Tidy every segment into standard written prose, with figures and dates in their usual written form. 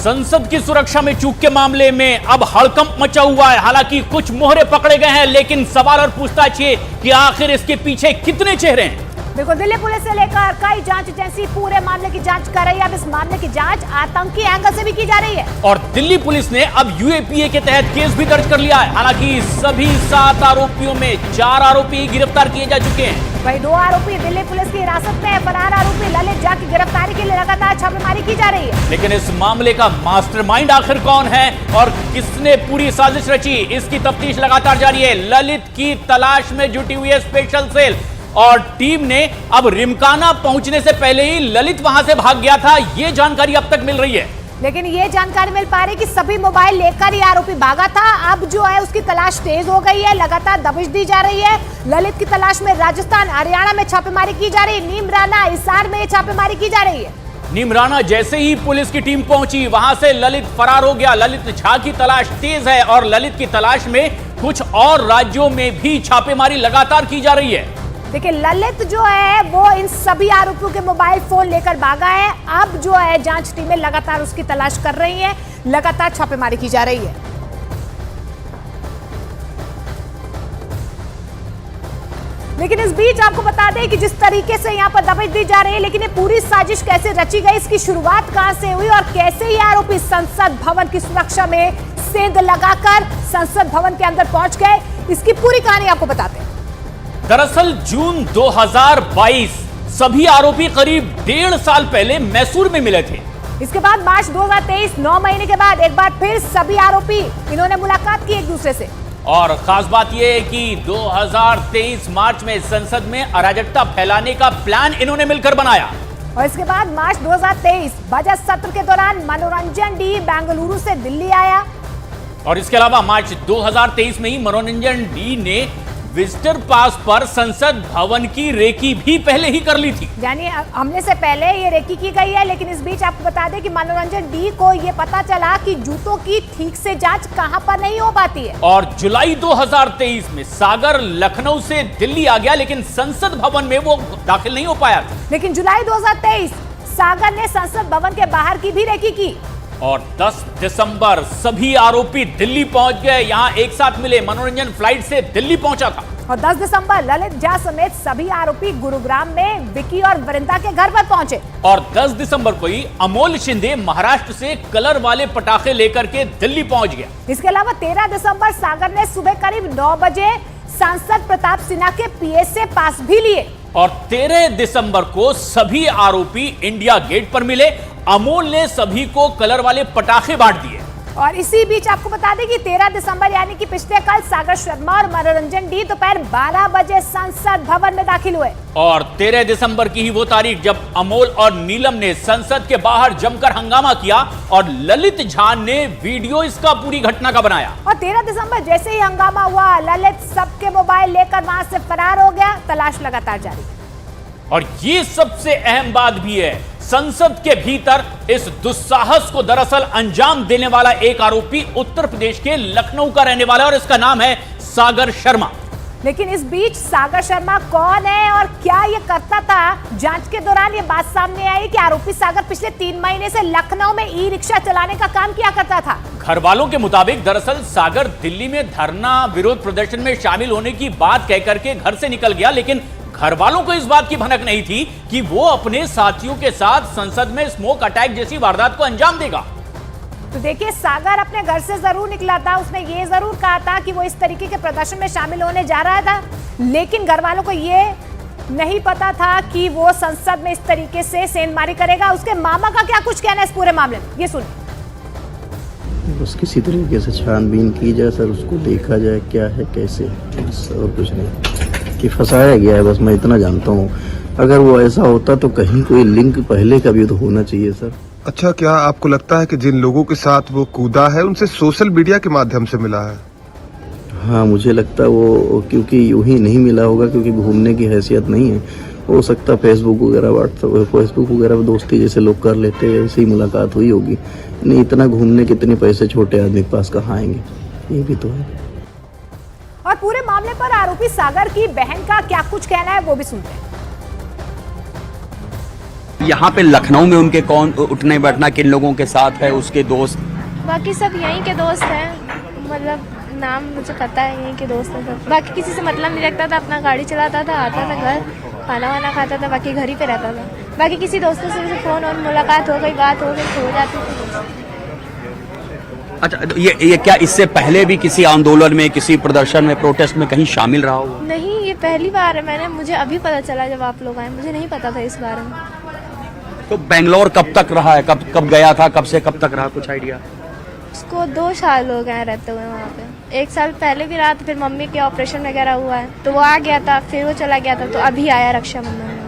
संसद की सुरक्षा में चूक के मामले में अब हड़कंप मचा हुआ है। हालांकि कुछ मोहरे पकड़े गए हैं, लेकिन सवाल और पूछताछ ये कि आखिर इसके पीछे कितने चेहरे हैं। देखो, दिल्ली पुलिस से लेकर कई जांच एजेंसी पूरे मामले की जांच कर रही है। अब इस मामले की जांच आतंकी एंगल से भी की जा रही है और दिल्ली पुलिस ने अब यूएपीए के तहत केस भी दर्ज कर लिया है। हालांकि सभी 7 आरोपियों में 4 आरोपी गिरफ्तार किए जा चुके हैं। वही 2 आरोपी दिल्ली पुलिस की हिरासत में। फरार आरोपी ललित झा की गिरफ्तारी के लिए लगातार छापेमारी की जा रही है। लेकिन इस मामले का मास्टरमाइंड आखिर कौन है और किसने पूरी साजिश रची, इसकी तफ्तीश लगातार जारी है। ललित की तलाश में जुटी हुई है स्पेशल सेल और टीम ने अब रिमकाना पहुंचने से पहले ही ललित वहां से भाग गया था, ये जानकारी अब तक मिल रही है। लेकिन ये जानकारी मिल पा रही कि सभी मोबाइल लेकर ये आरोपी भागा था। अब जो है उसकी तलाश तेज हो गई है, लगातार दबिश दी जा रही है। ललित की तलाश में राजस्थान, हरियाणा में छापेमारी की जा रही है। नीमराना, हिसार में छापेमारी की जा रही है। नीमराना जैसे ही पुलिस की टीम पहुंची, वहां से ललित फरार हो गया। ललित झा की तलाश तेज है और ललित की तलाश में कुछ और राज्यों में भी छापेमारी लगातार की जा रही है। देखिए, ललित जो है वो इन सभी आरोपियों के मोबाइल फोन लेकर भागा है। अब जो है जांच टीमें लगातार उसकी तलाश कर रही हैं, लगातार छापेमारी की जा रही है। लेकिन इस बीच आपको बता दें कि जिस तरीके से यहाँ पर दबिश दी जा रही है, लेकिन ये पूरी साजिश कैसे रची गई, इसकी शुरुआत कहां से हुई और कैसे ये आरोपी संसद भवन की सुरक्षा में सेंध लगाकर संसद भवन के अंदर पहुंच गए, इसकी पूरी कहानी आपको बताते हैं। दरअसल जून 2022 सभी आरोपी करीब 1.5 साल पहले मैसूर में मिले थे। इसके बाद मार्च 2023, 9 महीने के बाद एक बार फिर सभी आरोपी इन्होंने मुलाकात की एक दूसरे से। और खास बात यह है कि 2023 मार्च में संसद में अराजकता फैलाने का प्लान इन्होंने मिलकर बनाया। और इसके बाद मार्च 2023 बजट सत्र के दौरान मनोरंजन डी बेंगलुरु से दिल्ली आया। और इसके अलावा मार्च 2023 में ही मनोरंजन डी ने विजिटर पास पर संसद भवन की रेकी भी पहले ही कर ली थी। यानी हमने से पहले ये रेकी की गई है। लेकिन इस बीच आपको बता दें कि मनोरंजन डी को ये पता चला कि जूतों की ठीक से जांच कहां पर नहीं हो पाती है। और जुलाई 2023 में सागर लखनऊ से दिल्ली आ गया, लेकिन संसद भवन में वो दाखिल नहीं हो पाया। लेकिन जुलाई 2023 सागर ने संसद भवन के बाहर की भी रेकी की। और 10 दिसंबर सभी आरोपी दिल्ली पहुंच गए, यहां एक साथ मिले। मनोरंजन फ्लाइट से दिल्ली पहुंचा था। और 10 दिसंबर ललित झा समेत सभी आरोपी गुरुग्राम में विकी और वृंदा के घर पर पहुंचे। और 10 दिसंबर को ही अमोल शिंदे महाराष्ट्र से कलर वाले पटाखे लेकर के दिल्ली पहुंच गया। इसके अलावा 13 दिसंबर सागर ने सुबह करीब 9 बजे सांसद प्रताप सिन्हा के पीएस से पास भी लिए। और 13 दिसंबर को सभी आरोपी इंडिया गेट पर मिले। अमोल ने सभी को कलर वाले पटाखे बांट दिए। और इसी बीच आपको बता दें कि 13 दिसंबर यानी कि पिछले कल सागर शर्मा और मनोरंजन डी दोपहर 12 बजे संसद भवन में दाखिल हुए। और 13 दिसंबर की ही वो तारीख जब अमोल और नीलम ने संसद के बाहर जमकर हंगामा किया और ललित झा ने वीडियो इसका पूरी घटना का बनाया। और 13 दिसंबर जैसे ही हंगामा हुआ, ललित सबके मोबाइल लेकर वहां से फरार हो गया। तलाश लगातार जारी। और ये सबसे अहम बात भी है, संसद के भीतर इस दुस्साहस को दरअसल अंजाम देने वाला एक आरोपी उत्तर प्रदेश के लखनऊ का रहने वाला है और इसका नाम है सागर शर्मा। लेकिन इस बीच सागर शर्मा कौन है और क्या ये करता था, जांच के दौरान ये बात सामने आई कि आरोपी सागर पिछले 3 महीने से लखनऊ में ई रिक्शा चलाने का काम किया करता था। घर वालों के मुताबिक दरअसल सागर दिल्ली में धरना विरोध प्रदर्शन में शामिल होने की बात कहकर के घर से निकल गया, लेकिन घर वालों को इस बात की भनक नहीं थी कि वो अपने साथियों के साथ संसद में स्मोक अटैक जैसी वारदात को अंजाम देगा। तो देखिए, सागर अपने घर से जरूर निकला था। उसने ये जरूर कहा था कि वो इस तरीके के प्रदर्शन में शामिल होने जा रहा था, लेकिन घर वालों को ये नहीं पता था कि वो संसद में इस तरीके से सेंधमारी करेगा। उसके मामा का क्या कुछ कहना है इस पूरे मामले में, ये सुनिए। बस किसी तरीके से छानबीन की जाए सर, उसको देखा जाए क्या है कैसे, और कुछ नहीं कि फंसाया गया है। बस मैं इतना जानता हूँ, अगर वो ऐसा होता तो कहीं कोई लिंक पहले का भी तो होना चाहिए सर। अच्छा, क्या आपको लगता है कि जिन लोगों के साथ वो कूदा है उनसे सोशल मीडिया के माध्यम से मिला है? हाँ, मुझे लगता है वो क्योंकि यूं ही नहीं मिला होगा, क्योंकि घूमने की हैसियत नहीं है। हो सकता फेसबुक वगैरह, व्हाट्सएप, फेसबुक वगैरह पर दोस्ती जैसे लोग कर लेते हैं, ऐसी मुलाकात हुई होगी। नहीं, इतना घूमने कितने पैसे छोटे आदमी के पास कहाँ आएंगे, ये भी तो है। और पूरे मामले पर आरोपी सागर की बहन का क्या कुछ कहना है, वो भी सुनते हैं। यहाँ पे लखनऊ में उनके कौन उठने बैठना किन लोगों के साथ है, उसके दोस्त? बाकी सब यहीं के दोस्त हैं, मतलब नाम मुझे पता है, यहीं के दोस्त हैं सब। बाकी किसी से मतलब नहीं रखता था, अपना गाड़ी चलाता था, आता था घर, खाना वाना खाता था, बाकी घर ही पे रहता था। बाकी किसी दोस्तों से फ़ोन और मुलाकात हो गई, बात हो गई, हो जाती थी। अच्छा, तो ये क्या इससे पहले भी किसी आंदोलन में, किसी प्रदर्शन में, प्रोटेस्ट में कहीं शामिल रहा हो? नहीं, ये पहली बार है। मुझे अभी पता चला जब आप लोग आए, मुझे नहीं पता था इस बारे में। तो बेंगलोर कब तक रहा है, कब गया था, कब से कब तक रहा, कुछ आइडिया? उसको 2 साल हो गए रहते हुए वहाँ पे। 1 साल पहले भी रहा था, फिर मम्मी के ऑपरेशन वगैरह हुआ है तो वो आ गया था, फिर वो चला गया था, तो अभी आया रक्षाबंधन में।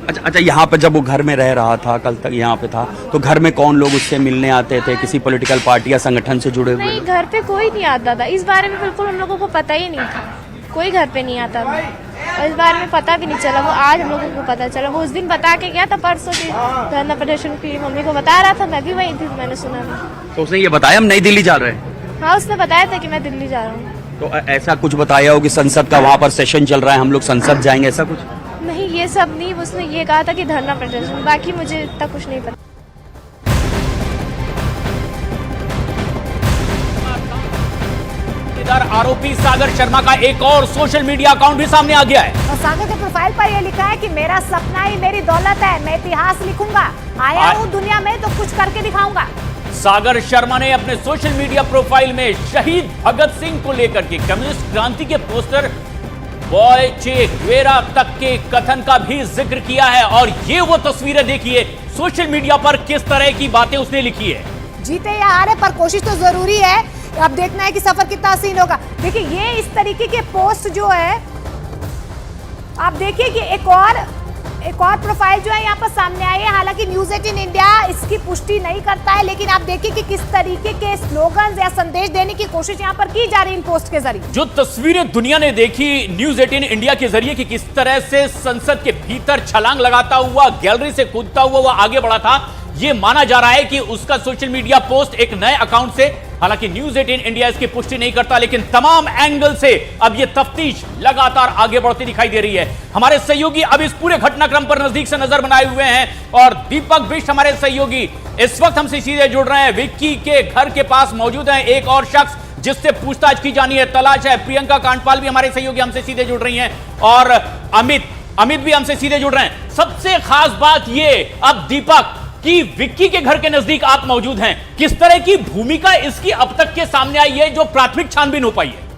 अच्छा, यहाँ पे जब वो घर में रह रहा था, कल तक यहाँ पे था, तो घर में कौन लोग उससे मिलने आते थे? किसी पॉलिटिकल पार्टी या संगठन से जुड़े हुए? नहीं, घर पे कोई नहीं आता था। इस बारे में बिल्कुल हम लोगों को पता ही नहीं था, कोई घर पे नहीं आता था और इस बारे में पता भी नहीं चला। वो आज हम लोगों को पता चला। वो उस दिन बता के गया था परसों की धरना प्रदर्शन की, मम्मी को बता रहा था, मैं भी वहीं थी, मैंने सुना था। तो उसने ये बताया हम नई दिल्ली जा रहे हैं? हाँ, उसने बताया था कि मैं दिल्ली जा रहा हूँ। तो ऐसा कुछ बताया हो कि संसद का वहाँ पर सेशन चल रहा है, हम लोग संसद जाएंगे, ऐसा कुछ? नहीं, ये सब नहीं। उसने ये कहा था कि धरना प्रदर्शन, बाकी मुझे इतना कुछ नहीं पता। इधर आरोपी सागर शर्मा का एक और सोशल मीडिया अकाउंट भी सामने आ गया है और सागर के प्रोफाइल पर यह लिखा है कि मेरा सपना ही मेरी दौलत है, मैं इतिहास लिखूंगा, आया हूँ दुनिया में तो कुछ करके दिखाऊंगा। सागर शर्मा ने अपने सोशल मीडिया प्रोफाइल में शहीद भगत सिंह को लेकर के कम्युनिस्ट क्रांति के पोस्टर, बॉय चे गुवेरा तक के कथन का भी जिक्र किया है। और ये वो तस्वीरें देखिए सोशल मीडिया पर किस तरह की बातें उसने लिखी है। जीते या हारे पर कोशिश तो जरूरी है। अब देखना है कि सफर कितना हसीन होगा। देखिए ये इस तरीके के पोस्ट जो है, आप देखिए कि एक और प्रोफाइल जो है यहाँ पर सामने आई है। हालांकि न्यूज़ 18 इंडिया इसकी पुष्टि नहीं करता है, लेकिन आप देखिए कि किस तरीके के स्लोगन या संदेश देने की कोशिश यहाँ पर की जा रही है इन पोस्ट के जरिए। जो तस्वीरें दुनिया ने देखी न्यूज़ 18 इंडिया के जरिए कि किस तरह से संसद के भीतर छलांग लगाता हुआ, गैलरी से कूदता हुआ वो आगे बढ़ा था, ये माना जा रहा है कि उसका सोशल मीडिया पोस्ट एक नए अकाउंट से, हालांकि न्यूज़ 18 इंडिया इसकी पुष्टि नहीं करता, लेकिन तमाम एंगल से अब ये तफ्तीश लगातार आगे बढ़ती दिखाई दे रही है। हमारे सहयोगी अब इस पूरे घटनाक्रम पर नजदीक से नजर बनाए हुए हैं और दीपक बिष्ट हमारे सहयोगी इस वक्त हमसे सीधे जुड़ रहे हैं। विक्की के घर के पास मौजूद है एक और शख्स जिससे पूछताछ की जानी है, तलाश है। प्रियंका कांडपाल भी हमारे सहयोगी हमसे सीधे जुड़ रही हैं और अमित भी हमसे सीधे जुड़ रहे हैं। सबसे खास बात ये अब दीपक कि विक्की के घर के नजदीक आप मौजूद हैं, किस तरह की भूमिका इसकी अब तक के सामने आई है जो प्राथमिक छानबीन हो पाई है?